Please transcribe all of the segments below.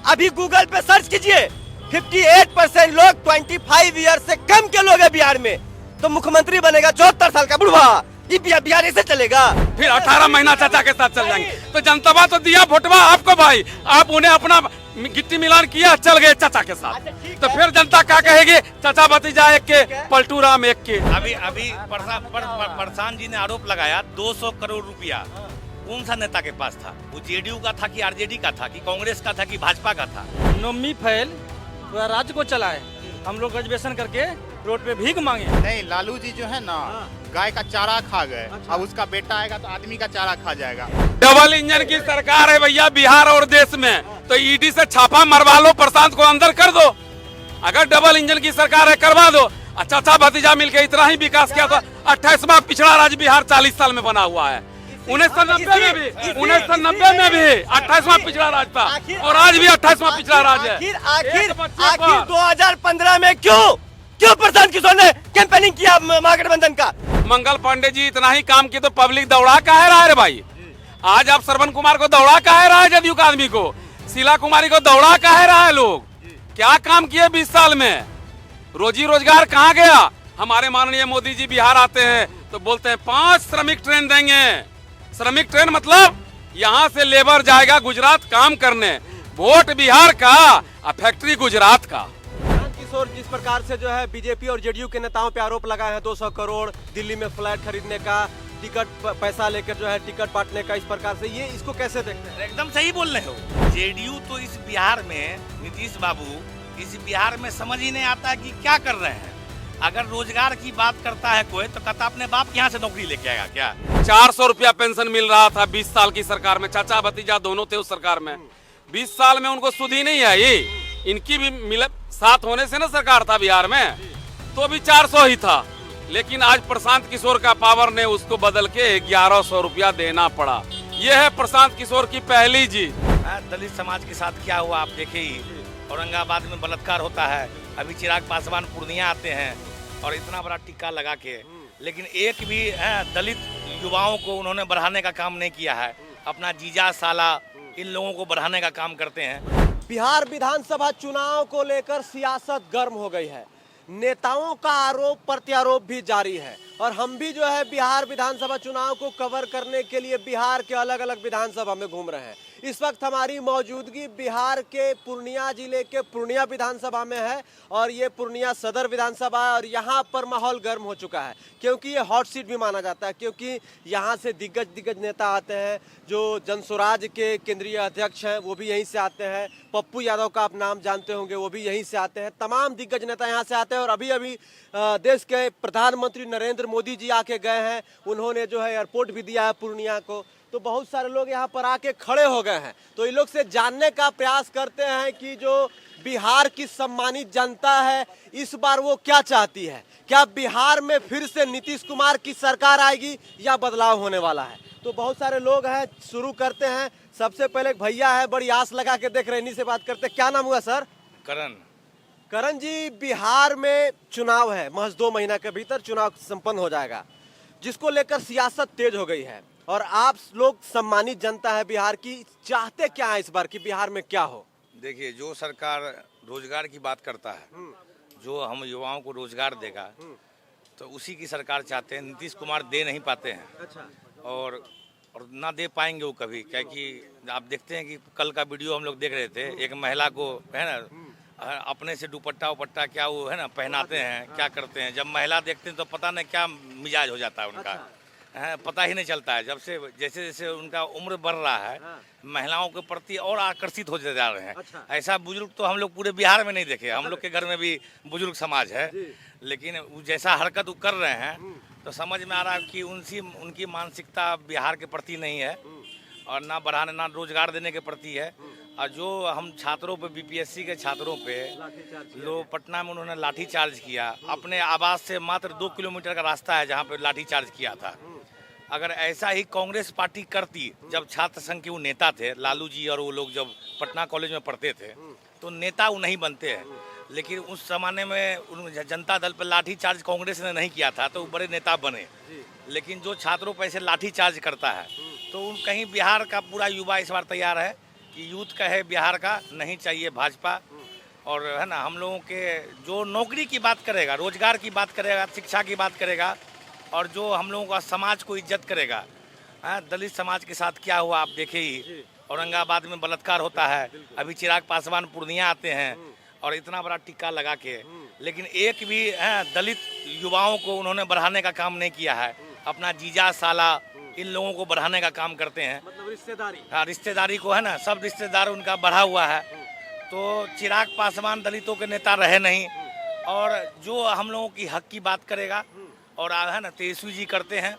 अभी गूगल पे सर्च कीजिए, 58% लोग 25 ईयर से कम के लोग हैं बिहार में। तो मुख्यमंत्री बनेगा 74 साल का बुढ़वा, ये बिहार ऐसे चलेगा? फिर 18 महीना चाचा के साथ चल जाएंगे। तो जनता तो दिया वोटवा आपको भाई, आप उन्हें अपना गिट्टी मिलान किया, चल गए चाचा के साथ। तो फिर जनता क्या कहेगी? चाचा भतीजा एक के, पलटू राम एक के। अभी प्रशांत जी ने आरोप लगाया 200 करोड़ रुपया कौन सा नेता के पास था? वो जेडीयू का था कि आरजेडी का था कि कांग्रेस का था कि भाजपा का था? नोमी फैल पूरा राज्य को चलाए, हम लोग ग्रेजुएशन करके रोड पे भीख मांगे। नहीं, लालू जी जो है ना गाय का चारा खा गए। अब उसका बेटा आएगा तो आदमी का चारा खा जाएगा। डबल इंजन की सरकार है भैया बिहार और देश में, तो ईडी से छापा मरवा लो, प्रशांत को अंदर कर दो। अगर डबल इंजन की सरकार है करवा दो। चाचा भतीजा मिलकर इतना ही विकास किया था। 28वां पिछड़ा राज्य बिहार 40 साल में बना हुआ है। 1990 में भी 28वां पिछड़ा राज्य था, और आज भी 28वां पिछड़ा राज्य है। आखिर 2015 में क्यों प्रशांत किशोर ने कैंपेनिंग किया महागठबंधन का? मंगल पांडे जी इतना ही काम किए तो पब्लिक दौड़ा काहे रहा है भाई? आज आप श्रवण कुमार को दौड़ा काहे रहा है? जदयू का आदमी को, शीला कुमारी को दौड़ा काहे रहा है? लोग क्या काम किए 20 साल में? रोजी रोजगार कहाँ गया? हमारे माननीय मोदी जी बिहार आते हैं तो बोलते हैं 5 श्रमिक ट्रेन देंगे। श्रमिक ट्रेन मतलब यहाँ से लेबर जाएगा गुजरात काम करने। वोट बिहार का और फैक्ट्री गुजरात का। किशोर जिस प्रकार से जो है बीजेपी और जेडीयू के नेताओं पे आरोप लगाए हैं 200 करोड़ दिल्ली में फ्लैट खरीदने का, टिकट पैसा लेकर जो है टिकट बांटने का, इस प्रकार से ये इसको कैसे देखते हैं? एकदम सही बोल रहे हो। जेडीयू तो इस बिहार में, नीतीश बाबू इस बिहार में समझ ही नहीं आता कि क्या कर रहे हैं। अगर रोजगार की बात करता है कोई तो कहता अपने बाप के यहाँ से नौकरी लेके आएगा क्या? 400 रुपया पेंशन मिल रहा था 20 साल की सरकार में। चाचा भतीजा दोनों थे उस सरकार में। 20 साल में उनको सुध ही नहीं आई। इनकी भी मिल साथ होने से ना सरकार था बिहार में, तो भी 400 ही था। लेकिन आज प्रशांत किशोर का पावर ने उसको बदल के 1100 रुपया देना पड़ा। यह है प्रशांत किशोर की पहली जीत। दलित समाज के साथ क्या हुआ आप देखे ही। औरंगाबाद में बलात्कार होता है, अभी चिराग पासवान पूर्णिया आते हैं और इतना बड़ा टिक्का लगा के, लेकिन एक भी दलित युवाओं को उन्होंने बढ़ाने का काम नहीं किया है। अपना जीजा साला इन लोगों को बढ़ाने का काम करते हैं। बिहार विधानसभा चुनाव को लेकर सियासत गर्म हो गई है। नेताओं का आरोप प्रत्यारोप भी जारी है, और हम भी जो है बिहार विधानसभा चुनाव को कवर करने के लिए बिहार के अलग अलग विधानसभा में घूम रहे हैं। इस वक्त हमारी मौजूदगी बिहार के पूर्णिया जिले के पूर्णिया विधानसभा में है, और ये पूर्णिया सदर विधानसभा है। और यहाँ पर माहौल गर्म हो चुका है, क्योंकि ये हॉट सीट भी माना जाता है, क्योंकि यहाँ से दिग्गज नेता आते हैं। जो जनसुराज के केंद्रीय अध्यक्ष हैं वो भी यहीं से आते हैं। पप्पू यादव का आप नाम जानते होंगे, वो भी यहीं से आते हैं। तमाम दिग्गज नेता यहाँ से आते हैं। और अभी अभी देश के प्रधानमंत्री नरेंद्र मोदी जी आके गए हैं, उन्होंने जो है एयरपोर्ट भी दिया है पूर्णिया को। तो बहुत सारे लोग यहाँ पर आके खड़े हो गए हैं। तो इन लोग से जानने का प्रयास करते हैं कि जो बिहार की सम्मानित जनता है इस बार वो क्या चाहती है। क्या बिहार में फिर से नीतीश कुमार की सरकार आएगी या बदलाव होने वाला है? तो बहुत सारे लोग हैं, शुरू करते हैं। सबसे पहले एक भैया है, बड़ी आस लगा के देख रहे हैं, इन्हीं से बात करते हैं। क्या नाम हुआ सर? करण जी, बिहार में चुनाव है, महज 2 महीना के भीतर चुनाव संपन्न हो जाएगा, जिसको लेकर सियासत तेज हो गई है। और आप लोग सम्मानित जनता है बिहार की, चाहते क्या है इस बार की बिहार में क्या हो? देखिए, जो सरकार रोजगार की बात करता है, जो हम युवाओं को रोजगार देगा, तो उसी की सरकार चाहते हैं। नीतीश कुमार दे नहीं पाते हैं। अच्छा। और ना दे पाएंगे वो कभी, क्योंकि आप देखते हैं कि कल का वीडियो हम लोग देख रहे थे, एक महिला को है ना अपने से दुपट्टा उपट्टा क्या वो है ना पहनाते हैं, क्या करते हैं। जब महिला देखते हैं तो पता नहीं क्या मिजाज हो जाता है उनका। पता ही नहीं चलता है। जब से जैसे जैसे उनका उम्र बढ़ रहा है, महिलाओं के प्रति और आकर्षित होते जा रहे हैं। अच्छा। ऐसा बुजुर्ग तो हम लोग पूरे बिहार में नहीं देखे। हम लोग के घर में भी बुजुर्ग समाज है, लेकिन जैसा हरकत वो कर रहे हैं तो समझ में आ रहा है कि उनकी मानसिकता बिहार के प्रति नहीं है, और ना बढ़ाने ना रोजगार देने के प्रति है। और जो हम छात्रों पे, बीपीएससी के छात्रों पे लोग पटना में उन्होंने लाठीचार्ज किया। अपने आवास से मात्र 2 किलोमीटर का रास्ता है जहाँ पे लाठीचार्ज किया था। अगर ऐसा ही कांग्रेस पार्टी करती, जब छात्र संघ के वो नेता थे, लालू जी और वो लोग जब पटना कॉलेज में पढ़ते थे, तो नेता वो नहीं बनते हैं। लेकिन उस जमाने में जनता दल पर लाठीचार्ज कांग्रेस ने नहीं किया था, तो वो बड़े नेता बने। लेकिन जो छात्रों पर ऐसे लाठीचार्ज करता है, तो कहीं बिहार का पूरा युवा इस बार तैयार है कि यूथ का है बिहार का, नहीं चाहिए भाजपा। और है ना, हम लोगों के जो नौकरी की बात करेगा, रोजगार की बात करेगा, शिक्षा की बात करेगा, और जो हम लोगों का समाज को इज्जत करेगा। दलित समाज के साथ क्या हुआ आप देखे ही, औरंगाबाद में बलात्कार होता है, अभी चिराग पासवान पूर्णिया आते हैं और इतना बड़ा टिक्का लगा के, लेकिन एक भी दलित युवाओं को उन्होंने बढ़ाने का काम नहीं किया है। अपना जीजा साला इन लोगों को बढ़ाने का काम करते हैं, मतलब रिश्तेदारी। हाँ, रिश्तेदारी को है ना, सब रिश्तेदार उनका बढ़ा हुआ है। तो चिराग पासवान दलितों के नेता रहे नहीं, और जो हम लोगों की हक की बात करेगा, और है ना तेजस्वी जी करते हैं।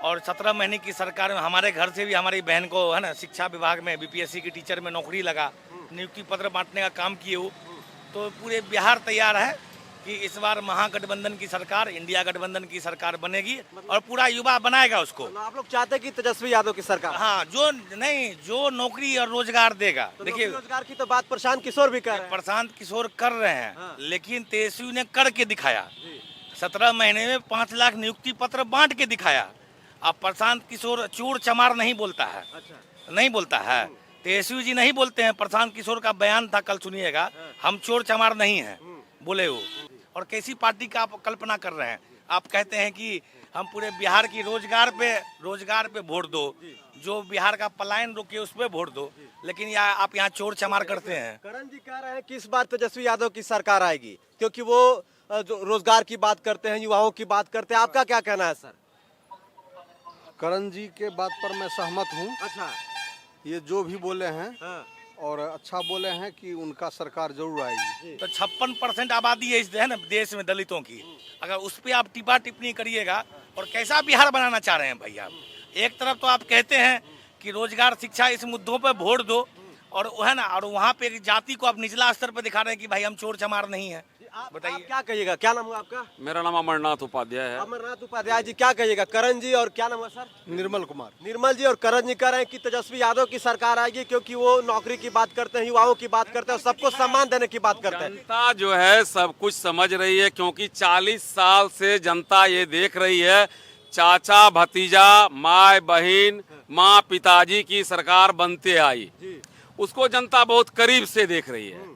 और 17 महीने की सरकार में हमारे घर से भी हमारी बहन को है ना शिक्षा विभाग में बीपीएससी की टीचर में नौकरी लगा, नियुक्ति पत्र बांटने का काम किए वो। तो पूरे बिहार तैयार है कि इस बार महागठबंधन की सरकार, इंडिया गठबंधन की सरकार बनेगी, और पूरा युवा बनाएगा उसको। मतलब आप लोग चाहते हैं कि तेजस्वी यादव की सरकार? हाँ, जो नौकरी और रोजगार देगा। तो देखिए, रोजगार की तो बात प्रशांत किशोर भी कर रहे हैं। प्रशांत किशोर कर रहे हैं, हाँ। लेकिन तेजस्वी ने करके दिखाया। 17 महीने में 5 लाख नियुक्ति पत्र बांट के दिखाया। अब प्रशांत किशोर चोर चमार नहीं बोलता है, अच्छा। नहीं बोलता है। तेजस्वी जी नहीं बोलते हैं। प्रशांत किशोर का बयान था, कल सुनिएगा, हम चोर चमार नहीं हैं बोले वो। और कैसी पार्टी का आप कल्पना कर रहे हैं? आप कहते हैं कि हम पूरे बिहार की रोजगार पे वोट दो, जो बिहार का पलायन रोके उस पे वोट दो, लेकिन आप यहाँ चोर चमार करते हैं। करण जी कह रहे हैं कि इस बार तेजस्वी यादव की सरकार आएगी, क्योंकि वो जो रोजगार की बात करते हैं, युवाओं की बात करते हैं। आपका क्या कहना है सर? करण जी के बात पर मैं सहमत हूँ। अच्छा। ये जो भी बोले हैं हाँ। और अच्छा बोले हैं कि उनका सरकार जरूर आएगी। तो 56% आबादी है इस है ना देश में दलितों की। अगर उस पर आप टिप्पा टिप्पणी करिएगा, और कैसा बिहार बनाना चाह रहे हैं भाई आप? एक तरफ तो आप कहते हैं कि रोजगार, शिक्षा, इस मुद्दों पे वोट दो, और है ना, और वहाँ पे जाति को आप निचला स्तर पे दिखा रहे हैं कि भाई हम चोर चमार नहीं है। आप बताइए। क्या कहिएगा? क्या नाम हुआ आपका? मेरा नाम अमरनाथ उपाध्याय है। अमरनाथ उपाध्याय जी, क्या कहिएगा? करण जी और क्या नाम हुआ सर? निर्मल कुमार। निर्मल जी और करण जी कह रहे हैं कि तेजस्वी यादव की सरकार आएगी, क्योंकि वो नौकरी की बात करते हैं, युवाओं की बात करते हैं, और सबको सम्मान देने की बात करते हैं। जनता जो है सब कुछ समझ रही है, क्योंकि 40 साल से जनता ये देख रही है, चाचा भतीजा, माँ बहन, माँ पिताजी की सरकार बनते आई, उसको जनता बहुत करीब से देख रही है।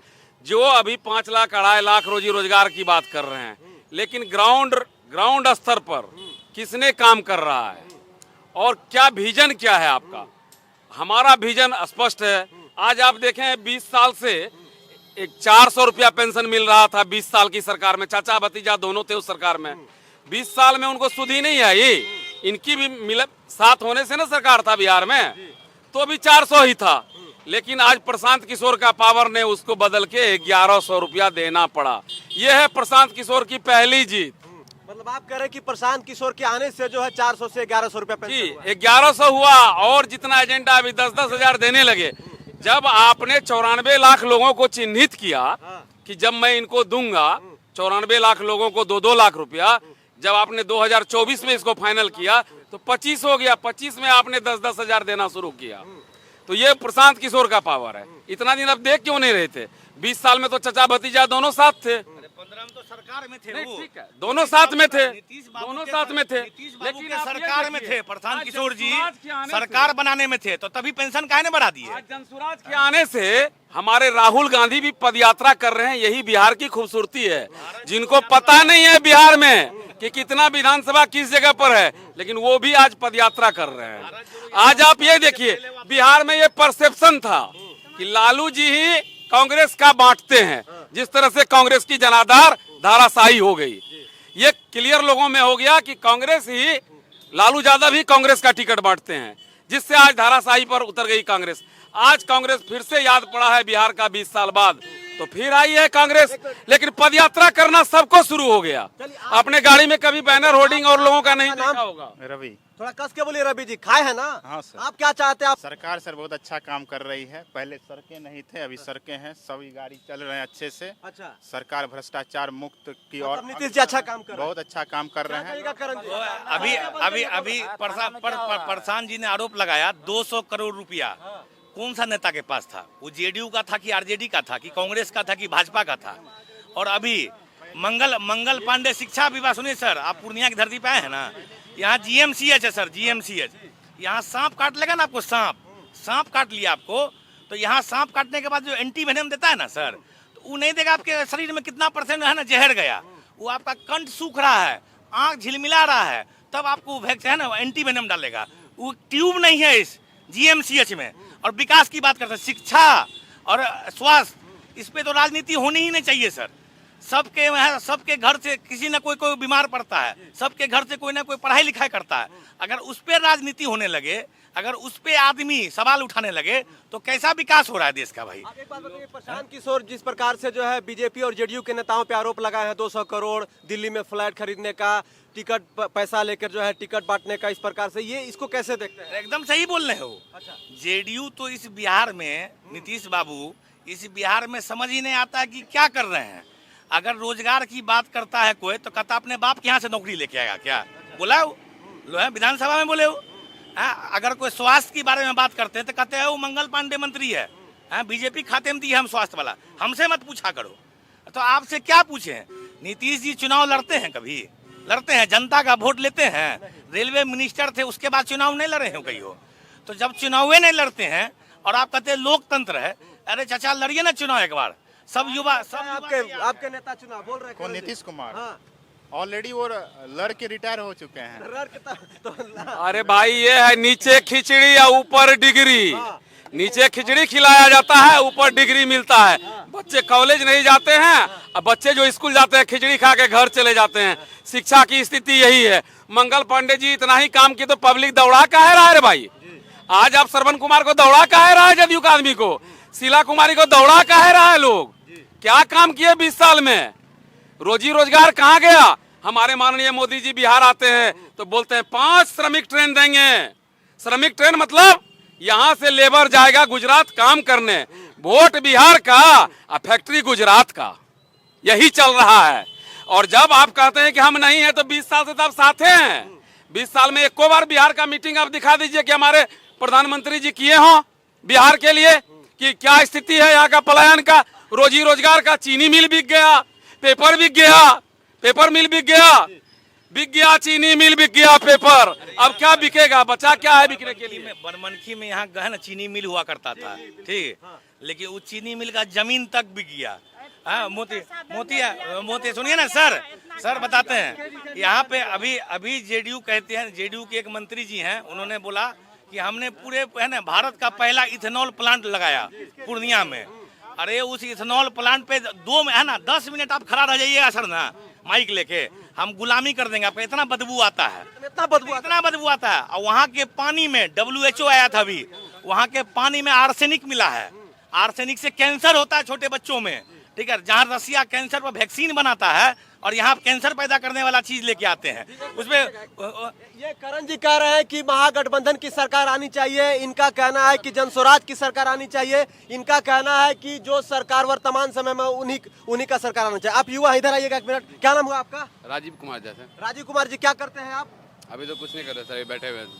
जो अभी 5 लाख 2.5 लाख रोजी रोजगार की बात कर रहे हैं, लेकिन ग्राउंड स्तर पर किसने काम कर रहा है, और क्या विजन क्या है आपका? हमारा विजन स्पष्ट है। आज आप देखें 20 साल से एक 400 रुपया पेंशन मिल रहा था 20 साल की सरकार में, चाचा भतीजा दोनों थे उस सरकार में। 20 साल में उनको सुध ही नहीं आई। इनकी भी साथ होने से ना सरकार था बिहार में, तो भी 400 ही था, लेकिन आज प्रशांत किशोर का पावर ने उसको बदल के 1100 रुपया देना पड़ा। यह है प्रशांत किशोर की पहली जीत। मतलब आप कह रहे हैं कि प्रशांत किशोर के आने से जो है 400 से 1100 रुपया जी, पेंशन हुआ। 1100 हुआ, और जितना एजेंडा अभी 10-10 हजार देने लगे। जब आपने 94 लाख लोगों को चिन्हित किया कि जब मैं इनको दूंगा 94 लाख लोगों को 2-2 लाख रुपया, जब आपने 2024 में इसको फाइनल किया तो 25 हो गया, 25 में आपने 10-10 हजार देना शुरू किया। तो ये प्रशांत किशोर का पावर है। इतना दिन अब देख क्यों नहीं रहे थे? 20 साल में तो चचा भतीजा दोनों साथ थे। 15 में तो सरकार में थे वो। ठीक है, दोनों साथ में थे, नीतीश बाबू दोनों के साथ में थे, लेकिन आप ये सरकार में देखिए, थे प्रशांत आज किशोर जी, जनसुराज के आने सरकार से- बनाने में थे, तो तभी पेंशन काहे ने बढ़ा दिए? आज जनसुराज के आने से हमारे राहुल गांधी भी पदयात्रा कर रहे हैं। यही बिहार की खूबसूरती है। जिनको पता नहीं है बिहार में कि कितना विधानसभा किस जगह पर है, लेकिन वो भी आज पदयात्रा कर रहे हैं। आज आप ये देखिए, बिहार में ये परसेप्शन था कि लालू जी ही कांग्रेस का बांटते हैं, जिस तरह से कांग्रेस की जनाधार धाराशाही हो गई। ये क्लियर लोगों में हो गया कि कांग्रेस ही, लालू यादव ही कांग्रेस का टिकट बांटते हैं, जिससे आज धाराशाही पर उतर गई कांग्रेस। आज कांग्रेस फिर से याद पड़ा है बिहार का 20 साल बाद, तो फिर आई है कांग्रेस। लेकिन पदयात्रा करना सबको शुरू हो गया। अपने गाड़ी में कभी बैनर होर्डिंग और लोगों का नहीं देखा होगा। रवि। थोड़ा कस के बोलिए रवि जी, खाए है ना? हाँ सर। आप क्या चाहते हैं? आप सरकार सर बहुत अच्छा काम कर रही है। पहले सड़कें नहीं थे, अभी सड़कें हैं, सभी गाड़ी चल रहे हैं अच्छे से। अच्छा, सरकार भ्रष्टाचार मुक्त की ओर मतलब नीतीश जी अच्छा काम कर रहे हैं। बहुत अच्छा काम कर रहे क्या हैं। कहेगा करण जी? अभी प्रशांत जी ने आरोप लगाया 200 करोड़ रुपया कौन सा नेता के पास था? वो जेडीयू का था कि आरजेडी का था कि कांग्रेस का था कि भाजपा का था? और अभी मंगल पांडे शिक्षा विभाग, सुनिए सर, आप पूर्णिया की धरती पे आए हैं ना, यहाँ जीएमसीएच है सर, जीएमसीएच। यहाँ सांप काट लेगा ना आपको, सांप काट लिया आपको, तो यहाँ सांप काटने के बाद जो एंटी वेनम देता है ना सर, तो वो नहीं देगा। आपके शरीर में कितना परसेंट है ना जहर गया, वो आपका कंठ सूख रहा है, आंख झिलमिला रहा है, तब आपको वैक्सीन है ना एंटी वेनम डालेगा। वो ट्यूब नहीं है इस जीएमसीएच में। और विकास की बात करते हैं, शिक्षा और स्वास्थ्य, इस पे तो राजनीति होनी ही नहीं चाहिए सर। सबके घर से किसी न कोई बीमार पड़ता है, सबके घर से कोई ना कोई पढ़ाई लिखाई करता है। अगर उस पर राजनीति होने लगे, अगर उस पे आदमी सवाल उठाने लगे, तो कैसा विकास हो रहा है देश का भाई। आप एक बात बताइए, प्रशांत किशोर जिस प्रकार से जो है बीजेपी और जेडीयू के नेताओं पे आरोप लगाए हैं 200 करोड़ दिल्ली में फ्लैट खरीदने का, टिकट पैसा लेकर जो है टिकट बांटने का, इस प्रकार से ये इसको कैसे देखते हैं? एकदम सही बोल रहे हो। अच्छा। जेडीयू तो इस बिहार में, नीतीश बाबू इस बिहार में समझ ही नहीं आता कि क्या कर रहे हैं। अगर रोजगार की बात करता है कोई, तो कहता अपने बाप के यहाँ से नौकरी लेके आएगा क्या, बोला हो लो है विधानसभा में बोले हो। अगर कोई स्वास्थ्य के बारे में बात करते हैं तो कहते हैं वो मंगल पांडे मंत्री है, बीजेपी खाते में दी है हम स्वास्थ्य वाला, हमसे मत पूछा करो। तो आपसे क्या पूछे? नीतीश जी चुनाव लड़ते हैं, कभी लड़ते हैं? जनता का वोट लेते हैं? रेलवे मिनिस्टर थे, उसके बाद चुनाव नहीं लड़े हो कहीं हो? तो जब चुनाव नहीं लड़ते हैं और आप कहते हैं लोकतंत्र है, अरे चाचा लड़िए ना चुनाव एक बार। सब युवा आपके नेता चुनाव बोल रहे हैं नीतीश कुमार हाँ। ऑलरेडी वो लड़ के रिटायर हो चुके हैं। अरे भाई ये है नीचे खिचड़ी या ऊपर डिग्री। नीचे खिचड़ी खिलाया जाता है, ऊपर डिग्री मिलता है। बच्चे कॉलेज नहीं जाते हैं, अब बच्चे जो स्कूल जाते हैं खिचड़ी खा के घर चले जाते हैं। शिक्षा की स्थिति यही है। मंगल पांडे जी इतना ही काम की तो पब्लिक दौड़ा काहे रहा है रे भाई? आज आप श्रवण कुमार को दौड़ा काहे रहा है जदयू का आदमी को? शीला कुमारी को दौड़ा काहे रहा है? लोग क्या काम किए 20 साल में? रोजी रोजगार कहाँ गया? हमारे माननीय मोदी जी बिहार आते हैं तो बोलते हैं 5 श्रमिक ट्रेन देंगे। श्रमिक ट्रेन मतलब यहाँ से लेबर जाएगा गुजरात काम करने। वोट बिहार का और फैक्ट्री गुजरात का, यही चल रहा है। और जब आप कहते हैं कि हम नहीं है, तो 20 साल से तो आप साथ हैं। 20 साल में एको बार बिहार का मीटिंग आप दिखा दीजिए कि हमारे प्रधानमंत्री जी किए हों बिहार के लिए, कि क्या स्थिति है यहाँ का पलायन का, रोजी रोजगार का। चीनी मिल बिक गया, पेपर बिक गया, पेपर मिल बिक गया, चीनी मिल बिक गया, पेपर। अब क्या बिकेगा? बचा क्या है बिकने के लिए? बनमनखी में यहाँ गए ना चीनी मिल हुआ करता था, ठीक, लेकिन उस चीनी मिल का जमीन तक बिक गया। मोती सुनिए ना सर बताते हैं यहाँ पे। अभी जेडीयू कहते हैं, जेडीयू के एक मंत्री जी हैं, उन्होंने बोला कि हमने पूरे है ना भारत का पहला इथेनॉल प्लांट लगाया पूर्णिया में। अरे उस इथेनॉल प्लांट पे 10 मिनट आप खड़ा रह जाइएगा सर ना, माइक लेके, हम गुलामी कर देंगे आपको। इतना बदबू आता है, इतना बदबू आता है। और वहाँ के पानी में WHO आया था अभी, वहाँ के पानी में आर्सेनिक मिला है। आर्सेनिक से कैंसर होता है छोटे बच्चों में, ठीक है। जहाँ रसिया कैंसर पर वैक्सीन बनाता है और यहाँ कैंसर पैदा करने वाला चीज लेके आते हैं उसमें। ये करण जी कह रहे हैं कि महागठबंधन की सरकार आनी चाहिए। इनका कहना है कि जनस्वराज की सरकार आनी चाहिए। इनका कहना है कि जो सरकार वर्तमान समय में उन्हीं का सरकार आना चाहिए। आप युवा इधर आइएगा एक मिनट। क्या नाम हुआ आपका? राजीव कुमार। जैसे राजीव कुमार जी, क्या करते हैं आप? अभी तो कुछ नहीं कर रहे सर,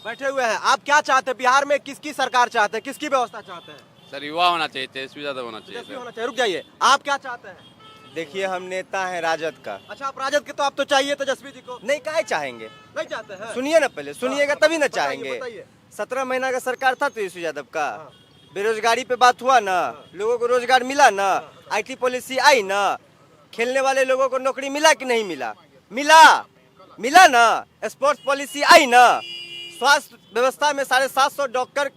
बैठे हुए हैं। आप क्या चाहते हैं? बिहार में किसकी सरकार चाहते हैं, किसकी व्यवस्था चाहते हैं? सर युवा होना चाहिए, तेजस्वी ज्यादा होना चाहिए। रुक जाइए, आप क्या चाहते हैं? देखिए हम नेता हैं राजद का। अच्छा, आप राजद के, तो आप तो चाहिए तेजस्वी जी को। नहीं काहे चाहेंगे? नहीं चाहते हैं? सुनिए ना, पहले सुनिएगा तभी ना चाहेंगे। बताइए। 17 महीना का सरकार था तेजस्वी यादव का। बेरोजगारी पे बात हुआ ना, लोगों को रोजगार मिला ना, IT पॉलिसी आई ना, खेलने वाले लोगों को नौकरी मिला कि नहीं मिला? मिला ना। स्पोर्ट्स पॉलिसी आई ना। स्वास्थ्य व्यवस्था में 750 डॉक्टर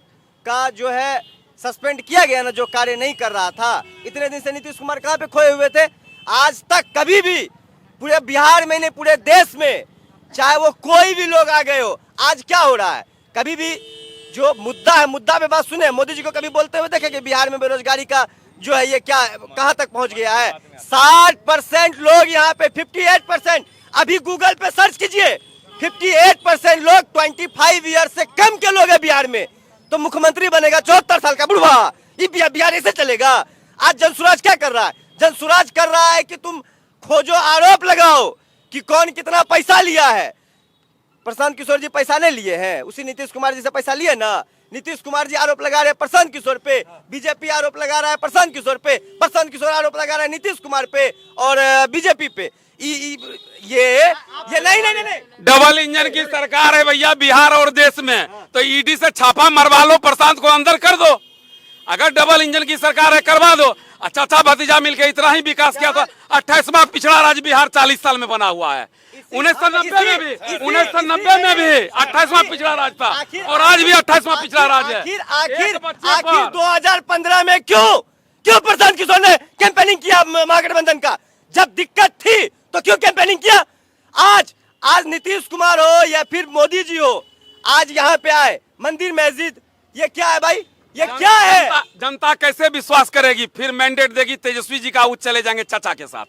का जो है सस्पेंड किया गया ना, जो कार्य नहीं कर रहा था। इतने दिन से नीतीश कुमार कहाँ पे खोए हुए थे? आज तक कभी भी पूरे बिहार में नहीं, पूरे देश में, चाहे वो कोई भी लोग आ गए हो, आज क्या हो रहा है? कभी भी जो मुद्दा है, मुद्दा पे बात सुने। मोदी जी को कभी बोलते हुए देखे कि बिहार में बेरोजगारी का जो है ये क्या कहाँ तक पहुंच गया है? 60% लोग यहाँ पे, 58%। अभी गूगल पे सर्च कीजिए, 58% लोग 25 ईयर से कम के लोग हैं बिहार में। तो मुख्यमंत्री बनेगा 74 साल का बुढ़वा? ये बिहार ऐसे चलेगा? आज जनसुराज क्या कर रहा है? जनसुराज कर रहा है कि तुम खोजो, आरोप लगाओ कि कौन कितना पैसा लिया है। प्रशांत किशोर जी पैसा नहीं लिए हैं, उसी नीतीश कुमार जी से पैसा लिए ना। नीतीश कुमार जी आरोप लगा रहे हैं प्रशांत किशोर पे, बीजेपी आरोप लगा रहा है प्रशांत किशोर पे, प्रशांत किशोर आरोप लगा रहा है नीतीश कुमार पे और बीजेपी पे। ये नहीं। डबल इंजन की सरकार है भैया बिहार और देश में। तो ईडी से छापा मरवा लो, प्रशांत को अंदर कर दो। अगर डबल इंजन की सरकार है करवा दो। चाचा भतीजा मिलकर इतना ही विकास किया था। 28वां पिछड़ा राज्य बिहार 40 साल में बना हुआ है। 1990 में भी 28वां पिछड़ा राज्य था और आज भी 28वां पिछड़ा राज्य है। आखिर 2015 में क्यों प्रशांत किशोर ने कैंपेनिंग किया महागठबंधन का? जब दिक्कत थी तो क्यों कैंपेनिंग किया? आज नीतीश कुमार हो या फिर मोदी जी हो, आज यहाँ पे आए मंदिर मस्जिद, ये क्या है भाई? ये क्या है? जनता कैसे विश्वास करेगी? फिर मैंडेट देगी तेजस्वी जी का, वो चले जाएंगे चाचा के साथ।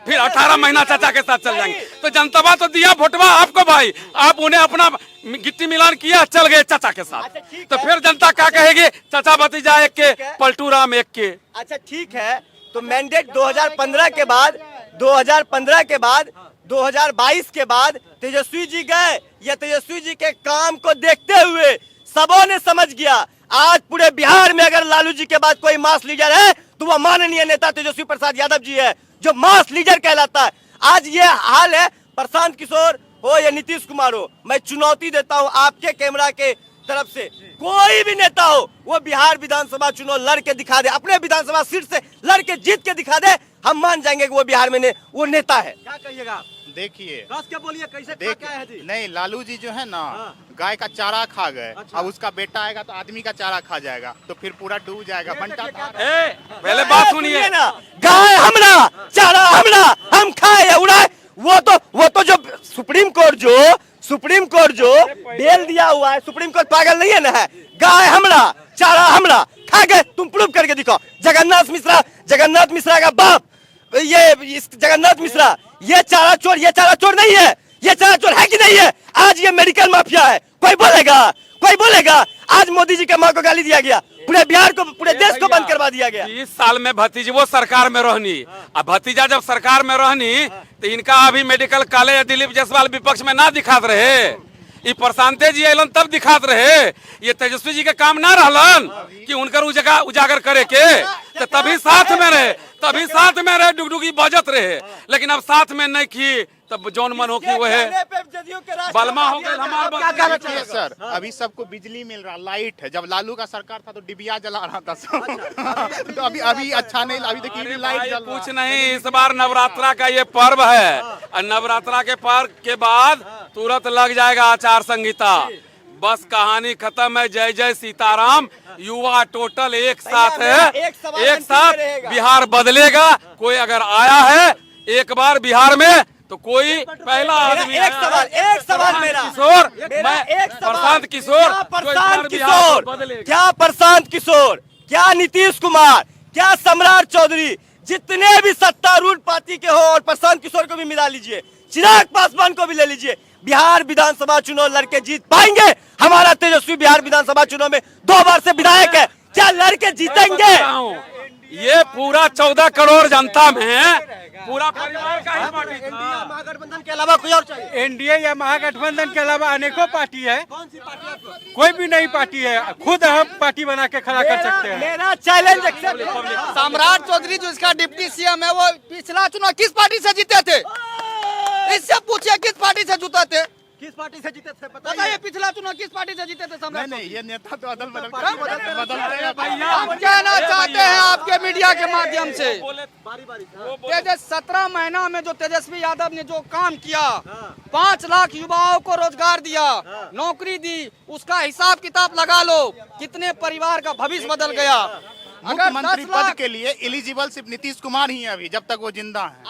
फिर 18 महीना चाचा के साथ चल जाएंगे। तो जनता तो दिया वोटवा आपको भाई, आप उन्हें अपना गिट्टी मिलान किया, चल गए चाचा के साथ। तो फिर जनता क्या कहेगी? चाचा भतीजा एक के, पलटू राम एक के। अच्छा ठीक है, तो मैंडेट 2015 के बाद 2022 के बाद तेजस्वी जी गए, या तेजस्वी जी के काम को देखते हुए सबों ने समझ गया आज पूरे बिहार में अगर लालू जी के बाद कोई मास लीडर है तो वह माननीय नेता तेजस्वी प्रसाद यादव जी है, जो मास लीडर कहलाता है। आज ये हाल है, प्रशांत किशोर हो या नीतीश कुमार हो, मैं चुनौती देता हूं आपके कैमरा के तरफ से, कोई भी नेता हो वो बिहार विधानसभा चुनाव लड़ के दिखा दे, अपने विधानसभा सीट से लड़ के जीत के दिखा दे, हम मान जाएंगे कि वो बिहार में वो नेता है। क्या कहिएगा? देखिए क्या बोलिए, कैसे क्या है जी? नहीं, लालू जी जो है ना, गाय का चारा खा गए। अब उसका बेटा आएगा तो आदमी का चारा खा जाएगा, तो फिर पूरा डूब जाएगा। बंटा पहले बात सुनिए ना, गाय हमरा, चारा हमरा, हम खाए उड़ाए, वो तो जो सुप्रीम कोर्ट जो बेल दिया हुआ है, सुप्रीम कोर्ट पागल नहीं है ना, है गाय हमरा, चारा हमरा, खा गए। तुम प्रूव करके दिखाओ। जगन्नाथ मिश्रा का बाप, ये जगन्नाथ मिश्रा, ये चारा चोर नहीं है, ये चारा चोर है कि नहीं है? आज ये मेडिकल माफिया है। कोई बोलेगा? आज मोदी जी के माँ को गाली दिया गया, पूरे बिहार को, पूरे देश को बंद करवा दिया गया। 20 साल में भतीजी वो सरकार में रहनी, अब भतीजा जब सरकार में रहनी तो इनका अभी मेडिकल कॉलेज दिलीप जायसवाल विपक्ष में ना दिखात रहे, ये प्रशांते जी अलन तब दिखात रहे। ये तेजस्वी जी के काम ना रहलन कि उनकर उजागर करे के, तो तभी साथ में रहे, डुगडुगी बजत रहे। लेकिन अब साथ में नहीं की, तब जौन मन हो कि वो है बलमा हो गए हमारा। सर, अभी सबको बिजली मिल रहा, लाइट है। जब लालू का सरकार था तो डिबिया जला रहा था सब। तो अभी अच्छा नहीं, अभी देखिए लाइट जल रहा। कुछ नहीं, इस बार नवरात्रा का ये पर्व है और नवरात्रा के पर्व के बाद तुरंत लग जाएगा आचार संहिता। बस कहानी खत्म है। जय जय सीताराम। युवा टोटल एक साथ है, एक साथ बिहार बदलेगा। कोई अगर आया है एक बार बिहार में तो कोई पहला आदमी एक सवाल मेरा, प्रशांत किशोर, क्या प्रशांत किशोर, क्या नीतीश कुमार, क्या सम्राट चौधरी, जितने भी सत्तारूढ़ पार्टी के हो, और प्रशांत किशोर को भी मिला लीजिए, चिराग पासवान को भी ले लीजिए, बिहार विधानसभा चुनाव लड़के जीत पाएंगे? हमारा तेजस्वी बिहार विधानसभा चुनाव में 2 बार से विधायक है, क्या लड़के जीतेंगे? ये पूरा 14 करोड़ जनता में पूरा परिवार का ही पार्टी था। महागठबंधन के अलावा कोई और चाहिए? एनडीए या महागठबंधन के अलावा अनेकों पार्टी है, कौन सी पार्टी आपको? कोई भी नई पार्टी है, खुद हम पार्टी बना के खड़ा कर सकते हैं। मेरा चैलेंज सम्राट चौधरी जो इसका डिप्टी सीएम है, वो पिछला चुनाव किस पार्टी से जीते थे? इससे पूछिए किस पार्टी से जीते थे? किस पार्टी से जीते थे बताइए, पिछला चुनाव किस पार्टी से जीते थे? सम्राट नहीं, ये नेता तो अदल बदल हम कहना चाहते हैं आपके मीडिया के माध्यम से, 17 महीना में जो तेजस्वी यादव ने जो काम किया, 5 लाख युवाओं को रोजगार दिया, नौकरी दी, उसका हिसाब किताब लगा लो, कितने परिवार का भविष्य बदल गया। मुख्यमंत्री पद के लिए एलिजिबल सिर्फ नीतीश कुमार ही है अभी, जब तक वो जिंदा है।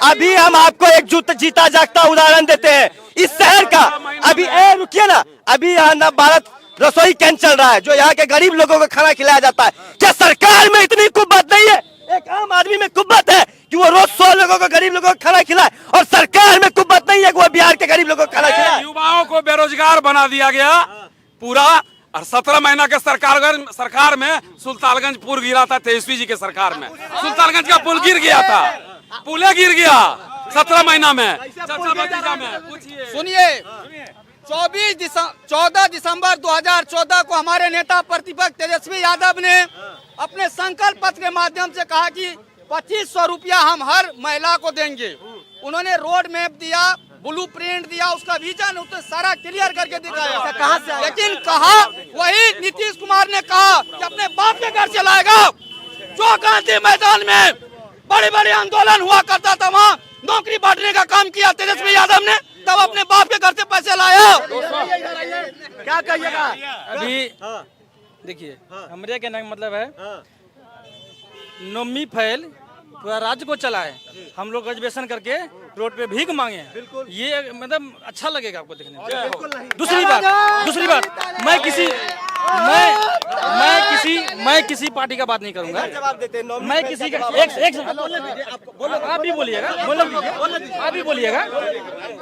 अभी हम आपको एक जीता जागता उदाहरण देते हैं इस शहर का। अभी रुकिए ना, अभी यहाँ न भारत रसोई कैंप चल रहा है, जो यहाँ के गरीब लोगों को खाना खिलाया जाता है। क्या सरकार में इतनी कुव्वत नहीं है? एक आम आदमी में कुव्वत है कि वो रोज 100 लोगों को, गरीब लोगों को खाना खिलाए, और सरकार में कुव्वत नहीं है कि वो बिहार के गरीब लोगों को खाना खिलाए। युवाओं को बेरोजगार बना दिया गया पूरा। और 17 महीना के सरकार में सुल्तानगंज पुल गिरा था। तेजस्वी जी के सरकार में सुल्तानगंज का पुल गिर गया था, पुले गिर गया 17 महीना में। सुनिए, 14 दिसंबर 2014 को हमारे नेता प्रतिपक्ष तेजस्वी यादव ने अपने संकल्प पत्र के माध्यम से कहा कि 2500 रुपया हम हर महिला को देंगे। उन्होंने रोड मैप दिया, ब्लूप्रिंट दिया, उसका विजन उसने सारा क्लियर करके दिखाया। कहाँ से आया? लेकिन कहा वही नीतीश कुमार ने कहा कि अपने बाप के घर से लाएगा। जो गांधी मैदान में बड़े बड़े आंदोलन हुआ करता था, वहाँ नौकरी बांटने का काम किया तेजस्वी यादव ने, तब अपने बाप के घर से पैसे लाया। क्या कहिएगा? अभी हाँ, देखिए, हाँ। हमरे कहने का मतलब है हाँ, नोमी फैल पूरा राज्य को चलाए, हम लोग ग्रेजुएशन करके रोड पे भीख मांगे हैं। बिल्कुल। ये मतलब अच्छा लगेगा आपको देखने में। बिल्कुल नहीं। दूसरी बात मैं किसी पार्टी का बात नहीं करूंगा। जवाब देते हैं, नौमी मैं फैल किसी का का जवाब एक बोलने दीजिए, आपको बोलने दीजिए। आप भी बोलिएगा, आप भी बोलिएगा।